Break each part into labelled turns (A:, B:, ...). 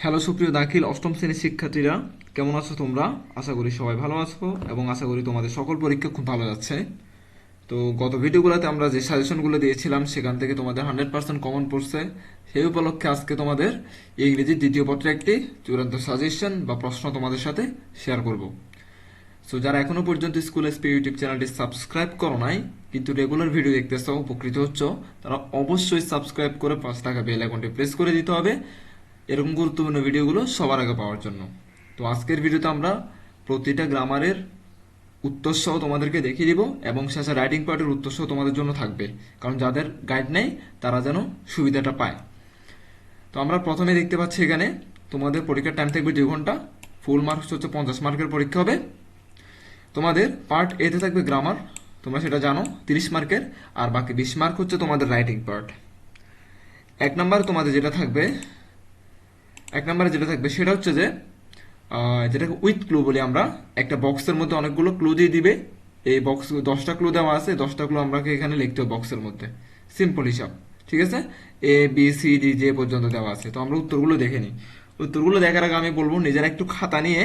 A: Hello সুপ্রিয় দাখিল অষ্টম শ্রেণীর শিক্ষার্থীরা, কেমন আছো তোমরা? আশা করি সবাই ভালো আছো এবং আশা করি তোমাদের সকল পরীক্ষা খুব ভালো যাচ্ছে। তো গত ভিডিওগুলোতে আমরা যে সাজেশনগুলো দিয়েছিলাম সেখান থেকে তোমাদের 100% কমন পড়ছে। সেই উপলক্ষে আজকে তোমাদের ইংরেজির দ্বিতীয় পত্রে একটি চূড়ান্ত সাজেশন বা প্রশ্ন তোমাদের সাথে শেয়ার করব। সো যারা এখনো পর্যন্ত স্কুল এসপি ইউটিউব চ্যানেলটি সাবস্ক্রাইব করো নাই কিন্তু রেগুলার ভিডিও দেখতেছো, উপকৃত হচ্ছ, তারা অবশ্যই সাবস্ক্রাইব করে পাঁচ টাকা বেল আইকনটি প্রেস করে দিতে হবে এরকম গুরুত্বপূর্ণ ভিডিওগুলো সবার আগে পাওয়ার জন্য। তো আজকের ভিডিওতে আমরা প্রতিটা গ্রামারের উত্তর সহ তোমাদেরকে দেখিয়ে দিব এবং শেষে রাইটিং পার্টের উত্তর সহ তোমাদের জন্য থাকবে, কারণ যাদের গাইড নেই তারা যেন সুবিধাটা পায়। তো আমরা প্রথমে দেখতে পাচ্ছি এখানে তোমাদের পরীক্ষার টাইম থাকবে 2 ঘন্টা। ফুল মার্কস হচ্ছে 50 মার্কের পরীক্ষা হবে। তোমাদের পার্ট এতে থাকবে গ্রামার, তোমরা সেটা জানো, 30 মার্কের। আর বাকি 20 মার্ক হচ্ছে তোমাদের রাইটিং পার্ট। এক নম্বরে তোমাদের যেটা থাকবে, এক নম্বরে যেটা থাকবে সেটা হচ্ছে যে যেটাকে উইথ ক্লু বলি আমরা। একটা বক্সের মধ্যে অনেকগুলো ক্লু দিয়ে দিবে। এই বক্স 10টা ক্লু দেওয়া আছে, 10টা ক্লু আমরা এখানে লিখতে হবে বক্সের মধ্যে। সিম্পল হিসাব, ঠিক আছে? এ বি সি ডি যে পর্যন্ত দেওয়া আছে। তো আমরা উত্তরগুলো দেখে নিই। উত্তরগুলো দেখার আগে আমি বলবো নিজেরা একটু খাতা নিয়ে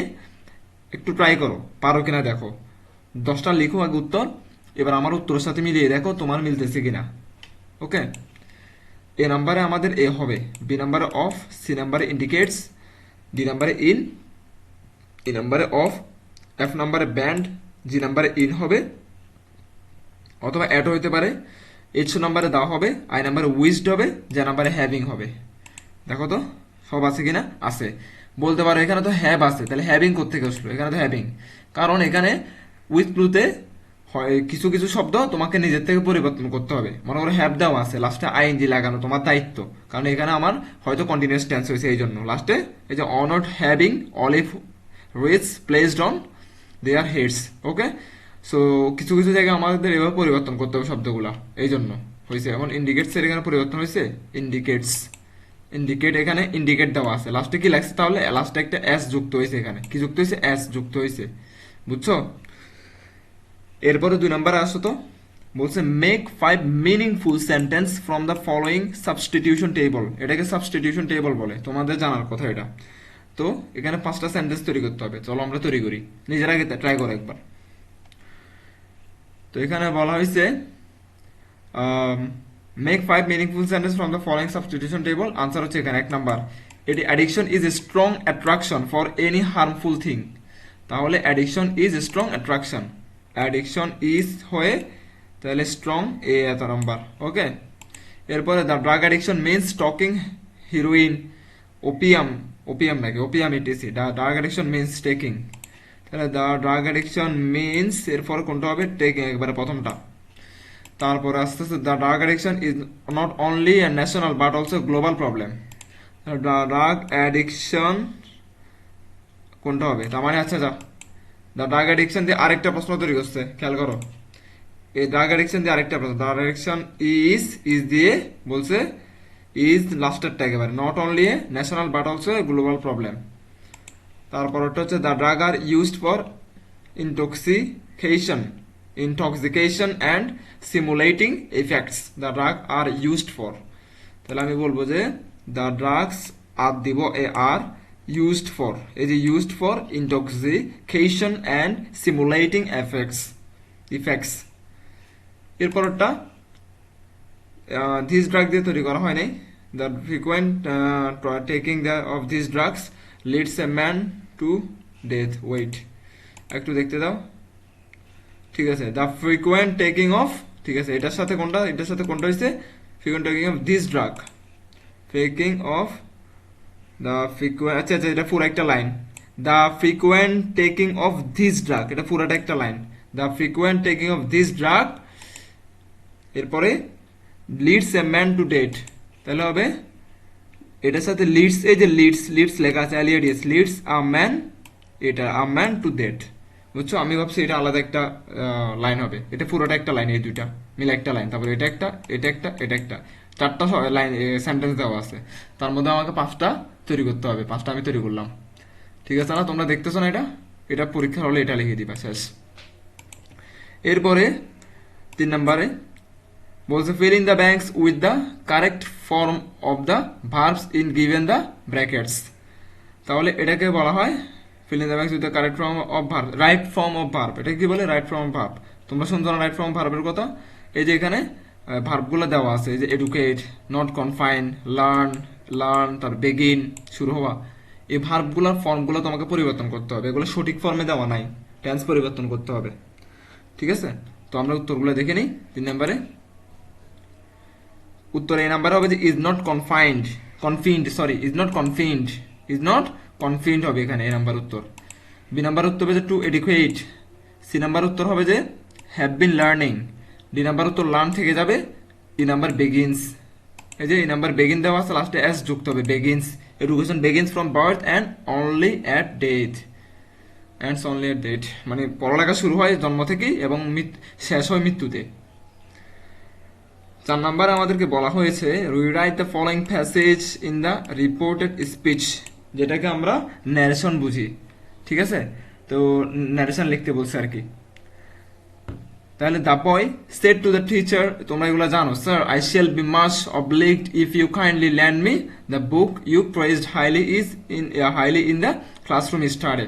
A: একটু ট্রাই করো, পারো কিনা দেখো। 10টা লিখো আগে উত্তর, এবার আমার উত্তরের সাথে মিলিয়ে দেখো তোমার মিলতেছে কিনা। ওকে। এ নাম্বারে আমাদের এ হবে, বি নাম্বারে অফ, সি নাম্বারে ইন্ডিকেটস, ডি নাম্বারে ইন, ই নাম্বারে অফ, এফ নাম্বারে ব্যান্ড, জি নাম্বারে ইন হবে অথবা অ্যাড হইতে পারে, এইচ নাম্বারে দা হবে, আই নাম্বারে উইজড হবে, যে নাম্বারে হ্যাভিং হবে। দেখো তো সব আছে কিনা? আছে। বলতে পারো এখানে তো হ্যাভ আছে, তাহলে হ্যাভিং কোত্থেকে আসলো? এখানে তো হ্যাভিং, কারণ এখানে উইথ ক্লুতে হয় কিছু কিছু শব্দ তোমাকে নিজের থেকে পরিবর্তন করতে হবে। মনে করো হ্যাভ দেওয়া আছে, লাস্টে আইএনজি লাগানো তোমার দায়িত্ব, কারণ এখানে আমার হয়তো কন্টিনিউয়াস টেন্স হয়েছে, এই জন্য লাস্টে এই যে অনট having olive wreath placed on their heads. Okay. So কিছু কিছু জায়গায় আমাদের এভাবে পরিবর্তন করতে হবে শব্দগুলা, এই জন্য হয়েছে। এখন ইন্ডিকেটস এর এখানে পরিবর্তন হয়েছে, ইন্ডিকেটস, ইন্ডিকেট এখানে ইন্ডিকেট দেওয়া আছে, লাস্টে কি লাগছে তাহলে? লাস্টে একটা এস যুক্ত হয়েছে, এখানে কি যুক্ত হয়েছে? এস যুক্ত হয়েছে, বুঝছো? এরপরে 2 নম্বরে আসো তো, বলছে make 5 meaningful sentence from the following substitution table. এটাকে সাবস্টিটিউশন টেবল বলে, তোমাদের জানার কথা এটা। তো এখানে 5টা সেন্টেন্স তৈরি করতে হবে, চলো আমরা তৈরি করি, নিজের আগে ট্রাই করো একবার। তো এখানে বলা হয়েছে make 5 meaningful sentence from the following substitution table. Answer হচ্ছে এখানে 1 নাম্বার, এটি addiction is a strong attraction for any harmful thing. তাহলে addiction is strong attraction, addiction is হয়ে তাহলে স্ট্রং, এ এত নাম্বার। ওকে। এরপরে the drug addiction means taking heroin, opium, opium নাকি opium ETC, the drug addiction means taking. তাহলে the drug addiction means, এরপর কোনটা হবে? টেকিং, একবারে প্রথমটা। তারপরে আস্তে আস্তে the drug addiction is not only a national but also global problem. Drug addiction কোনটা হবে? তার মানে আচ্ছা যা, দ্য ড্রাগ অ্যাডিকশন দিয়ে আরেকটা প্রশ্ন তৈরি করছে, খেয়াল করো। এই ড্রাগ অ্যাডিকশন দিয়ে আরেকটা প্রশ্ন, ড্রাগ অ্যাডিকশন ইজ, ইজ দিয়ে বলছে ইজ লাস্টেরটা একেবারে, not only a national but also a global problem. তারপর ওটা হচ্ছে the drug are used for intoxication, intoxication and simulating effects, the drug are used for. তাহলে আমি বলবো যে দ্য ড্রাগস আর দিব এ আর, ইউজড ফর, এই যে used for intoxication and simulating effects, effects. এরপরটা দিস ড্রাগ দিয়ে তৈরি করা হয় নাই। The frequent taking the of this drugs leads a man to death. Wait, একটু দেখতে দাও। ঠিক আছে, দ্য ফ্রিকুয়েন্ট টেকিং অফ, ঠিক আছে, এটার সাথে কোনটা, এটার সাথে কোনটা হয়েছে? Frequent taking of this drug, taking of the frequent, আচ্ছা আচ্ছা, এটা পুরো একটা line. The frequent taking of this drug, এটা পুরোটা একটা line. The frequent taking of this drug, এরপরে leads a man to death, তাহলে হবে এটার সাথে লিডস, এই যে লিডস, লিডস লেখা আছে এলইডিএস, লিডস আ ম্যান, এটা আ ম্যান টু ডেট। বুঝছো? আমি ভাবছি এটা আলাদা একটা লাইন হবে, এটা পুরোটা একটা লাইন, এই দুইটা মিলে একটা লাইন। তারপরে এটা একটা, এটা একটা, এটা একটা, 4টা লাইন সেন্টেন্স দেওয়া আছে। তার মধ্যে আমাকে 5টা তৈরি করতে হবে, 5টা আমি তৈরি করলাম। ঠিক আছে না? তোমরা দেখতেছো না? এটা এটা পরীক্ষার হলে এটা লিখে দিবা, শেষ। এরপরে 3 নম্বরে বলছে fill in the blanks with the correct form of the verbs in given the brackets. তাহলে এটাকে বলা হয় fill in the blanks with the correct form of verb, right form of verb। এটা কি বলে? Right form of verb. তোমরা শুনছো না রাইট ফর্ম অফ ভার্বের কথা? এই যে এখানে ভার্বগুলো দেওয়া আছে, এই যে এডুকেট, নট কনফাইন, লার্ন, তার বেগিন, শুরু হওয়া। এই ভার্বগুলোর ফর্মগুলো তোমাকে পরিবর্তন করতে হবে, এগুলো সঠিক ফর্মে দেওয়া নাই, টেন্স পরিবর্তন করতে হবে। ঠিক আছে, তো আমরা উত্তরগুলো দেখে নিই। 3 নম্বরে উত্তর এই নাম্বারে হবে যে ইজ নট কনফিন্ড হবে এখানে এই নাম্বার উত্তর। বি নাম্বার উত্তর হবে যে টু এডুকেট। সি নাম্বার উত্তর হবে যে have been learning. D number উত্তর লার্ন থেকে যাবে। E number begins. এই যে এই নাম্বার বেগিন দেওয়া আছে, লাস্টে এস যুক্ত হবে, begins. Education begins from birth and only at death. মানে পড়ালেখা শুরু হয় জন্ম থেকেই এবং শেষ হয় মৃত্যুতে। 4 নাম্বারে আমাদেরকে বলা হয়েছে rewrite the following passage in the reported speech, যেটাকে আমরা ন্যারেশন বুঝি। ঠিক আছে, তো ন্যারেশন লিখতে বলছে আর কি। তাহলে the boy said to the teacher, তোমরা এগুলো জানো, sir I shall be much obliged if you kindly lend me the book you praised highly in the classroom study.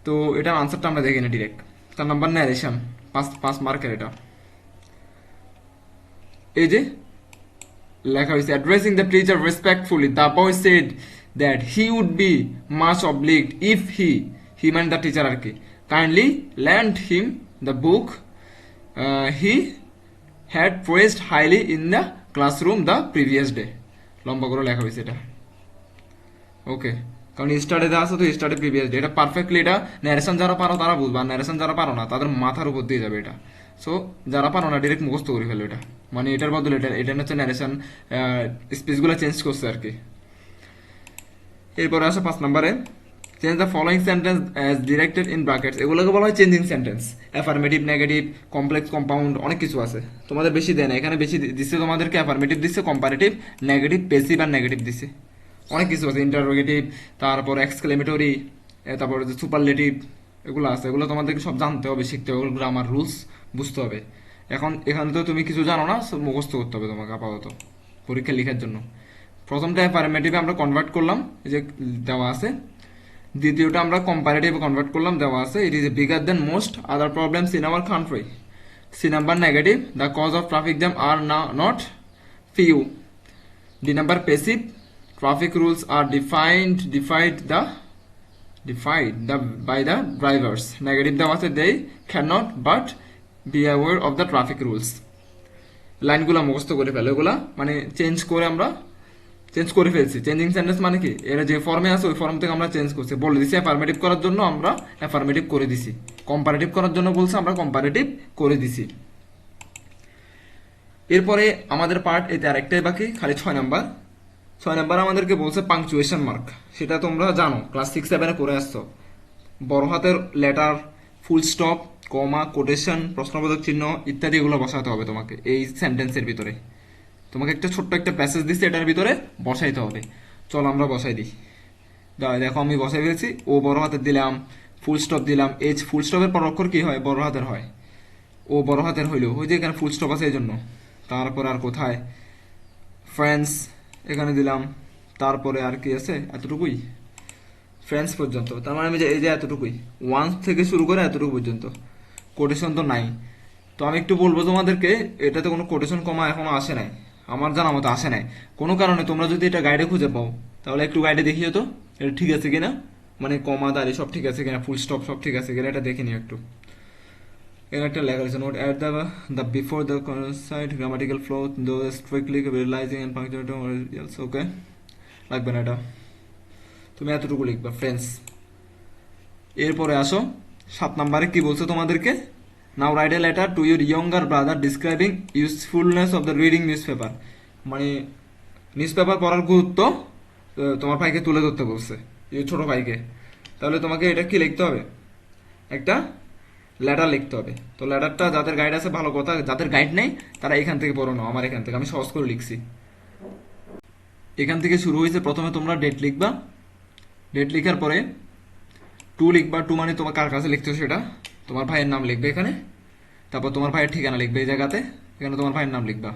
A: তো এটার আনসারটা আমরা দেখি না ডিরেক্ট। 4 নাম্বার ন্যারেশন, 5 মার্কের এটা। এই যে লেখা হয়েছে addressing the teacher respectfully the boy said that he would be much obliged if he মানে দ্য টিচার আর কি, kindly lend him the book he had praised highly in the classroom the previous day. লম্বা করে লেখা হয়েছে এটা। ওকে, কারণ study দেওয়া আছে তো স্টাডি প্রিভিয়াস ডে, এটা পারফেক্টলি, এটা ন্যারেশন যারা পারো তারা বুঝবা, ন্যারেশন যারা পারো না তাদের মাথার উপর দিয়ে যাবে এটা। সো যারা পারো না ডিরেক্ট মুখস্থ করে ফেলো এটা, মানে এটার বদলে এটা হচ্ছে ন্যারেশন, স্পিচগুলো চেঞ্জ করছে আর কি। এরপরে আসে 5 নম্বরে change the following sentence as directed in brackets. এগুলোকে বলা হয় changing sentence. Affirmative, negative, complex, compound, অনেক কিছু আছে। তোমাদের বেশি দেয় না, এখানে বেশি দিচ্ছে তোমাদেরকে অ্যাফার্মেটিভ দিচ্ছে, কম্পারেটিভ, নেগেটিভ, পেসিভ আর নেগেটিভ দিচ্ছে। অনেক কিছু আছে, ইন্টারোগেটিভ, তারপর এক্সক্লেমেটরি, তারপর সুপারলেটিভ, এগুলো আছে। এগুলো তোমাদেরকে সব জানতে হবে, শিখতে হবে, গ্রামার রুলস বুঝতে হবে। এখন এখানে তো তুমি কিছু জানো না, মুখস্থ করতে হবে তোমাকে আপাতত পরীক্ষা লেখার জন্য। প্রথমটা অ্যাফার্মেটিভে আমরা কনভার্ট করলাম, এই যে দেওয়া আছে। দ্বিতীয়টা আমরা কম্পারেটিভে কনভার্ট করলাম, দেওয়া আছে it is a bigger than most other problems in our country. C number negative, the cause of traffic jam are not few. D number passive, traffic rules are defined by the drivers. Negative দেওয়া আছে they cannot but be aware of the traffic rules. লাইনগুলো মুখস্থ করে ফেলো, এগুলা মানে change করে ফেলছি। Changing sentence মানে কি, এরা যে ফর্মে আছে ওই ফর্ম থেকে আমরা চেঞ্জ করছি, বলে দিছি অ্যাফার্মেটিভ করার জন্য আমরা অ্যাফার্মেটিভ করে দিছি, কম্পারেটিভ করার জন্য বলছে আমরা কম্পারেটিভ করে দিছি। এরপরে আমাদের পার্ট এতে আরেকটাই বাকি, খালি 6 নাম্বার। 6 নাম্বার আমাদেরকে বলছে পাংচুয়েশন মার্ক। সেটা তোমরা জানো, ক্লাস 6-7 করে আসছো। বড় হাতের লেটার, ফুল স্টপ, কমা, কোটেশন, প্রশ্নবোধক চিহ্ন ইত্যাদি এগুলো বসাতে হবে তোমাকে এই সেন্টেন্সের ভিতরে। তোমাকে একটা ছোট্ট একটা প্যাসেজ দিচ্ছে, এটার ভিতরে বসাইতে হবে। চলো আমরা বসাই দিই। দেখো আমি বসাই ফেলছি। ও বড় হাতের দিলাম, ফুল স্টপ দিলাম। এইচ ফুল স্টপের পর অক্ষর কি হয়? বড় হাতের হয়। ও বড় হাতের হইলো, ওই যে এখানে ফুল স্টপ আছে এই জন্য। তারপর আর কোথায়? ফ্রেন্ডস এখানে দিলাম। তারপরে আর কি আছে? এতটুকুই, ফ্রেন্ডস পর্যন্ত। তার মানে আমি যে এই যে এতটুকুই, 1 থেকে শুরু করে এতটুকু পর্যন্ত। কোটেশন তো নাই। তো আমি একটু বলবো তোমাদেরকে, এটাতে কোনো কোটেশন কমা এখনো আসে নাই, আমার জানা মতো আসে নাই। কোনো কারণে তোমরা যদি এটা গাইডে খুঁজে পাও তাহলে একটু গাইডে দেখিও তো এটা ঠিক আছে কিনা, মানে কমা দাঁড়ি সব ঠিক আছে কিনা, ফুল স্টপ সব ঠিক আছে কিনা, এটা দেখে নিও একটু। এর একটা লেখা আছে note at the before the consider grammatical flow though strictly realising and punctuation. Okay, লাগবে না এটা, তুমি এতটুকু লিখবা ফ্রেন্ডস। এরপরে আসো 7 নম্বরে কি বলছো তোমাদেরকে, now write a letter to your younger brother describing usefulness of the reading newspaper. মানে নিউজ পেপার পড়ার গুরুত্ব তোমার ভাইকে তুলে ধরতে বলছে, এই ছোট ভাইকে। তাহলে তোমাকে এটা কি লিখতে হবে? একটা লেটার লিখতে হবে। তো লেটারটা যাদের গাইড আছে ভালো কথা, যাদের গাইড নেই তারা এখান থেকে পড়ো না, আমার এখান থেকে আমি সহজ করে লিখছি। এখান থেকে শুরু হয়েছে। প্রথমে তোমরা ডেট লিখবা, ডেট লিখার পরে টু লিখবা। টু মানে তোমার কার কাছে লিখছো সেটা, তোমার ভাইয়ের নাম লিখবে এখানে। তারপর তোমার ভাইয়ের ঠিকানা লিখবে এই জায়গাতে, এখানে তোমার ভাইয়ের নাম লিখবা,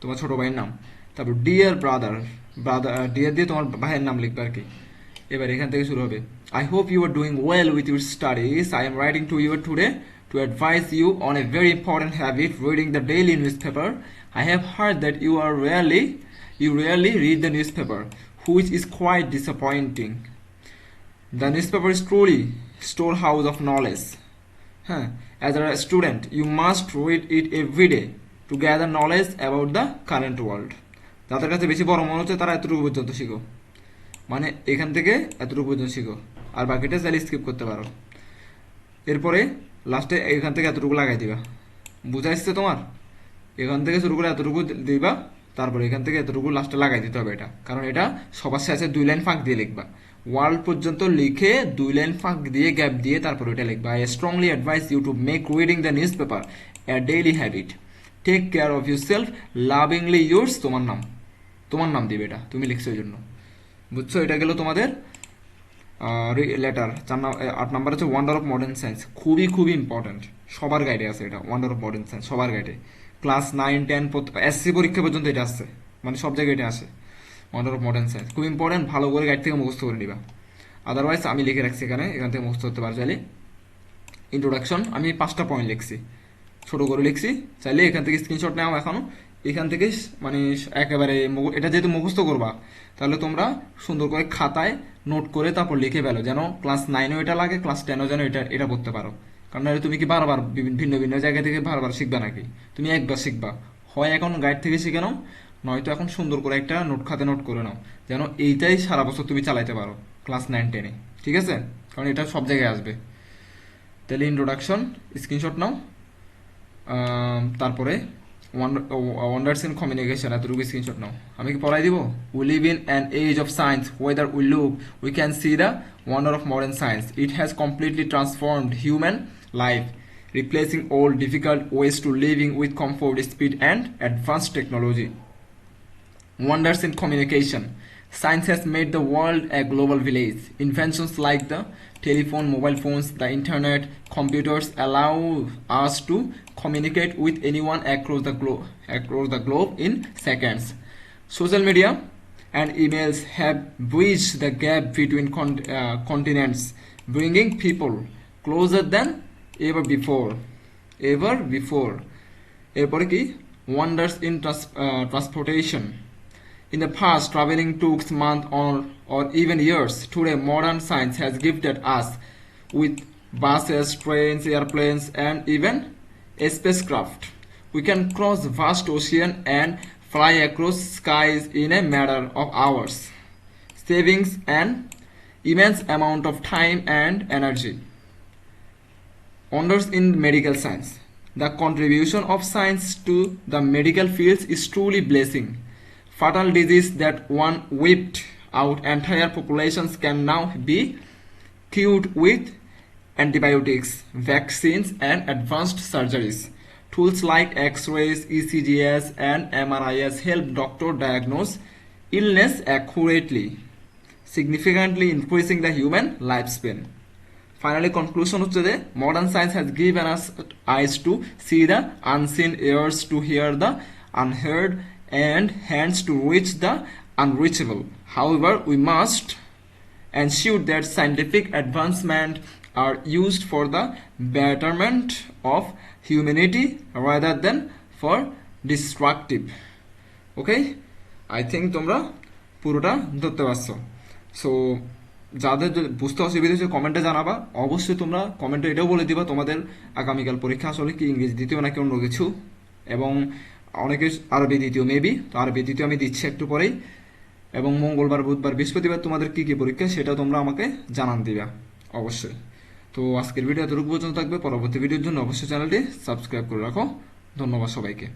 A: তোমার ছোট ভাইয়ের নাম। তারপর ডিয়ার ব্রাদার, ডিয়ার দিয়ে তোমার ভাইয়ের নাম লিখবে আর কি। এবার এখান থেকে শুরু হবে। I hope you are doing well with your studies. I am writing to you today to advise you on a very important habit, reading the daily newspaper. I have heard that you rarely read the newspaper, which is quite disappointing. The newspaper is truly storehouse of knowledge. Huh. As a student, you must read it every day to gather knowledge about the current world. যাদের কাছে বেশি বড় মনে হচ্ছে তারা এতটুকু পর্যন্ত শিখো, মানে এখান থেকে এতটুকু পর্যন্ত শিখো, আর বাকিটা চাইলে স্কিপ করতে পারো। এরপরে লাস্টে এখান থেকে এতটুকু লাগাই দিবা। বুঝা আসছে তোমার? এখান থেকে শুরু করে এতটুকু দিবা, তারপরে এখান থেকে এতটুকু লাস্টে লাগাই দিতে হবে এটা, কারণ এটা সবার শেষে 2 লাইন ফাঁক দিয়ে লিখবা। ওয়ার্ল্ড পর্যন্ত লিখে 2 লাইন ফাঁক দিয়ে গ্যাপ দিয়ে তারপর এটা লিখবা। I strongly advise you to make reading the newspaper a daily habit. Take care of yourself, lovingly yours. তোমার নাম দিবে, এটা তুমি লিখছো এই জন্য। বুঝছো? এটা গেল তোমাদের লেটার। 8 নাম্বার হচ্ছে ওয়ান্ডার অফ মডার্ন সায়েন্স। খুবই ইম্পর্টেন্ট, সবার গাইডে আছে এটা। ওয়ান্ডার অফ মডার্ন সায়েন্স সবার গাইডে, ক্লাস 9, 10 এসসি পরীক্ষা পর্যন্ত এটা আসছে, মানে সব জায়গায় এটা আসে। ওয়ান্ডার অফ মডার্ন সায়েন্স খুব ইম্পর্টেন্ট, ভালো করে গাইড থেকে মুখস্থ করে নিবা। আদারওয়াইজ আমি লিখে রাখছি এখান থেকে মুখস্থ করতে পারো চাইলে। ইন্ট্রোডাকশন আমি 5টা পয়েন্ট লিখছি, ছোট করে লিখছি, চাইলে এখান থেকে স্ক্রিনশট নাও। এখনো এখান থেকে মানে একেবারে এটা যেহেতু মুখস্থ করবা, তাহলে তোমরা সুন্দর করে খাতায় নোট করে তারপর লিখে ফেলো, যেন ক্লাস 9ও এটা লাগে, ক্লাস 10ও যেন এটা পড়তে পারো। কারণ তুমি কি বারবার ভিন্ন ভিন্ন জায়গা থেকে বারবার শিখবা নাকি? তুমি একবার শিখবা, হয় এখন গাইড থেকে শিখে নাও, নয়তো এখন সুন্দর করে একটা নোট খাতে নোট করে নাও, যেন এইটাই সারা বছর তুমি চালাইতে পারো ক্লাস 9, 10-এ। ঠিক আছে? কারণ এটা সব জায়গায় আসবে। তাহলে ইন্ট্রোডাকশন স্ক্রিনশট নাও। তারপরে ওয়ান্ডার্স ইন কমিউনিকেশন এতটুকু স্ক্রিনশট নাও। আমি কি পড়াই দিব? We live in an age of science, whether we look we can see the wonder of modern science. It has completely transformed human life, replacing old difficult ways to living with comfort, speed and advanced technology. Wonders in communication. Science has made the world a global village. Inventions like the telephone, mobile phones, the internet, computers allow us to communicate with anyone across the globe in seconds. Social media and emails have bridged the gap between continents, bringing people closer than ever before. এরপরে কি? Wonders in transportation. In the past, traveling took months or even years. Today, modern science has gifted us with buses, trains, airplanes, and even a spacecraft. We can cross vast ocean and fly across skies in a matter of hours, saving an immense amount of time and energy. Wonders in medical science. The contribution of science to the medical fields is truly blessing. Fatal disease that one wiped out entire populations can now be cured with antibiotics, vaccines, and advanced surgeries. Tools like X-rays, ECGs, and MRIs help doctors diagnose illness accurately, significantly increasing the human lifespan. Finally, conclusion হচ্ছে যে modern science has given us eyes to see the unseen, ears to hear the unheard, and hands to reach the unreachable. However, we must ensure that scientific advancement are used for the betterment of humanity rather than for destructive. Okay? I think তোমরা পুরোটা ধরতে পারছো। So যাদের বুঝতে অসুবিধা হচ্ছে কমেন্টে জানাবা। অবশ্যই তোমরা কমেন্টে এটাও বলে দিবা তোমাদের আগামীকাল পরীক্ষা আসলে কি ইংরেজি দ্বিতীয় নাকি অন্য কিছু, এবং অনেকে আরবি দ্বিতীয় মেবি, তো আরবি দ্বিতীয় আমি দিচ্ছি একটু পরেই, এবং মঙ্গলবার, বুধবার, বৃহস্পতিবার তোমাদের কি পরীক্ষা সেটা তোমরা আমাকে জানান দিবা অবশ্যই। তো আজকের ভিডিও এতটুকু পর্যন্ত থাকবে। পরবর্তী ভিডিওর জন্য অবশ্যই চ্যানেলটি সাবস্ক্রাইব করে রাখো। ধন্যবাদ সবাইকে।